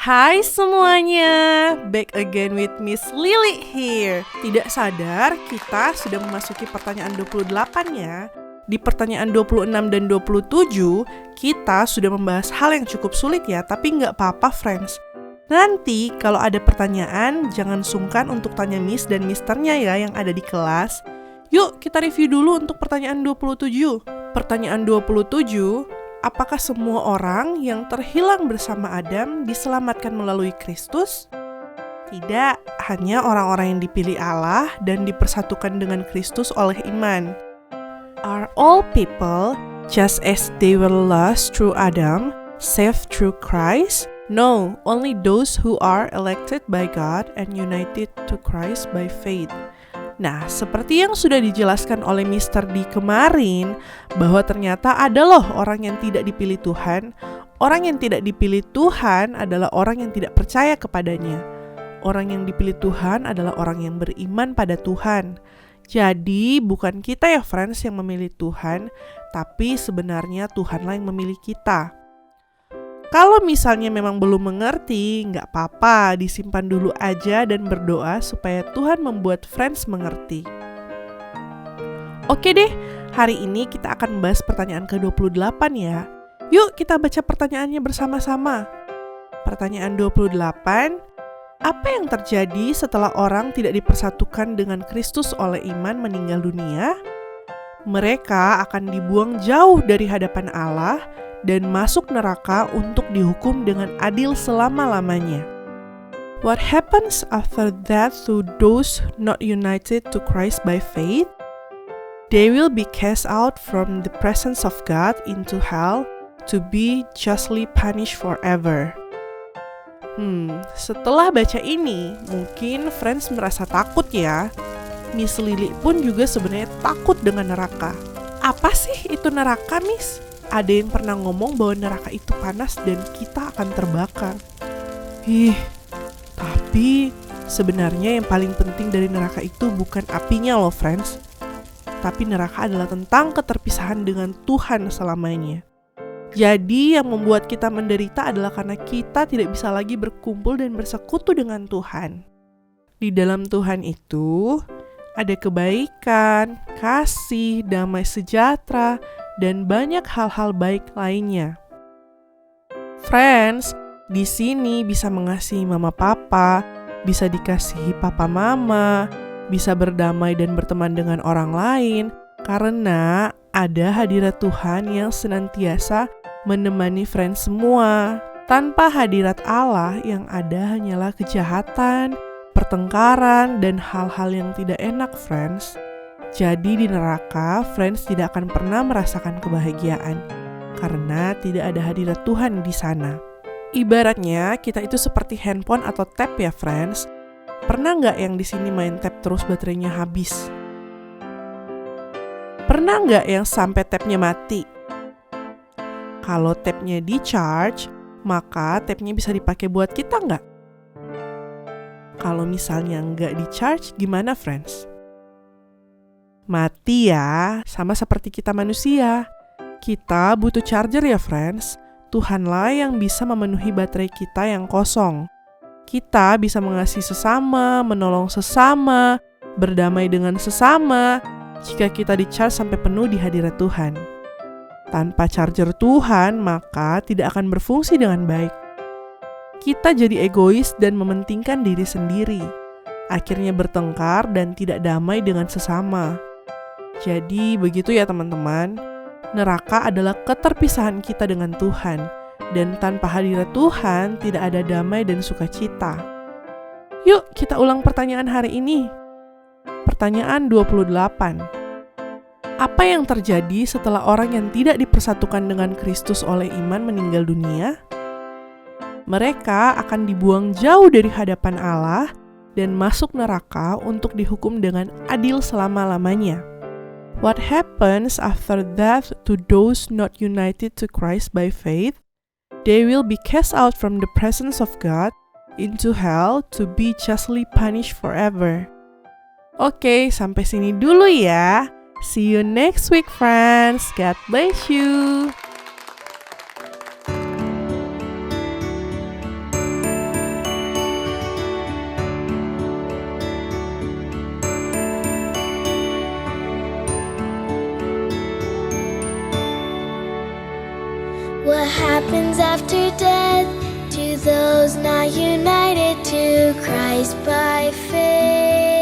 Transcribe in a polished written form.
Hai semuanya, back again with Miss Lily here. Tidak sadar kita sudah memasuki pertanyaan 28 ya. Di pertanyaan 26 dan 27 kita sudah membahas hal yang cukup sulit ya, tapi nggak apa-apa friends. Nanti kalau ada pertanyaan jangan sungkan untuk tanya Miss dan Misternya ya yang ada di kelas. Yuk kita review dulu untuk pertanyaan 27. Pertanyaan 27, apakah semua orang yang terhilang bersama Adam diselamatkan melalui Kristus? Tidak, hanya orang-orang yang dipilih Allah dan dipersatukan dengan Kristus oleh iman. Are all people, just as they were lost through Adam, saved through Christ? No, only those who are elected by God and united to Christ by faith. Nah, seperti yang sudah dijelaskan oleh Mr. D kemarin, bahwa ternyata ada loh orang yang tidak dipilih Tuhan. Orang yang tidak dipilih Tuhan adalah orang yang tidak percaya kepadanya. Orang yang dipilih Tuhan adalah orang yang beriman pada Tuhan. Jadi, bukan kita ya friends yang memilih Tuhan, tapi sebenarnya Tuhanlah yang memilih kita. Kalau misalnya memang belum mengerti, nggak apa-apa, disimpan dulu aja dan berdoa supaya Tuhan membuat friends mengerti. Oke deh, hari ini kita akan membahas pertanyaan ke-28 ya. Yuk kita baca pertanyaannya bersama-sama. Pertanyaan 28, apa yang terjadi setelah orang tidak dipersatukan dengan Kristus oleh iman meninggal dunia? Mereka akan dibuang jauh dari hadapan Allah dan masuk neraka untuk dihukum dengan adil selama-lamanya. What happens after that to those not united to Christ by faith? They will be cast out from the presence of God into hell to be justly punished forever. Setelah baca ini, mungkin friends merasa takut ya. Miss Lily pun juga sebenarnya takut dengan neraka. Apa sih itu neraka, Miss? Ada yang pernah ngomong bahwa neraka itu panas dan kita akan terbakar. Tapi sebenarnya yang paling penting dari neraka itu bukan apinya loh friends. Tapi neraka adalah tentang keterpisahan dengan Tuhan selamanya. Jadi yang membuat kita menderita adalah karena kita tidak bisa lagi berkumpul dan bersekutu dengan Tuhan. Di dalam Tuhan itu ada kebaikan, kasih, damai sejahtera, dan banyak hal-hal baik lainnya. Friends, di sini bisa mengasihi mama papa, bisa dikasihi papa mama, bisa berdamai dan berteman dengan orang lain, karena ada hadirat Tuhan yang senantiasa menemani friends semua. Tanpa hadirat Allah yang ada hanyalah kejahatan, pertengkaran, dan hal-hal yang tidak enak friends. Jadi di neraka, friends tidak akan pernah merasakan kebahagiaan karena tidak ada hadirat Tuhan di sana. Ibaratnya kita itu seperti handphone atau tab ya friends. Pernah nggak yang di sini main tab terus baterainya habis? Pernah nggak yang sampai tabnya mati? Kalau tabnya di charge, maka tabnya bisa dipakai buat kita nggak? Kalau misalnya nggak di charge, gimana friends? Mati ya, sama seperti kita manusia. Kita butuh charger ya friends. Tuhanlah yang bisa memenuhi baterai kita yang kosong. Kita bisa mengasihi sesama, menolong sesama, berdamai dengan sesama, jika kita di-charge sampai penuh di hadirat Tuhan. Tanpa charger Tuhan, maka tidak akan berfungsi dengan baik. Kita jadi egois dan mementingkan diri sendiri. Akhirnya bertengkar dan tidak damai dengan sesama. Jadi begitu ya teman-teman, neraka adalah keterpisahan kita dengan Tuhan, dan tanpa hadirat Tuhan tidak ada damai dan sukacita. Yuk kita ulang pertanyaan hari ini. Pertanyaan 28. Apa yang terjadi setelah orang yang tidak dipersatukan dengan Kristus oleh iman meninggal dunia? Mereka akan dibuang jauh dari hadapan Allah dan masuk neraka untuk dihukum dengan adil selama-lamanya. What happens after death to those not united to Christ by faith? They will be cast out from the presence of God into hell to be justly punished forever. Oke, sampai sini dulu ya. See you next week, friends. God bless you. What happens after death to those not united to Christ by faith?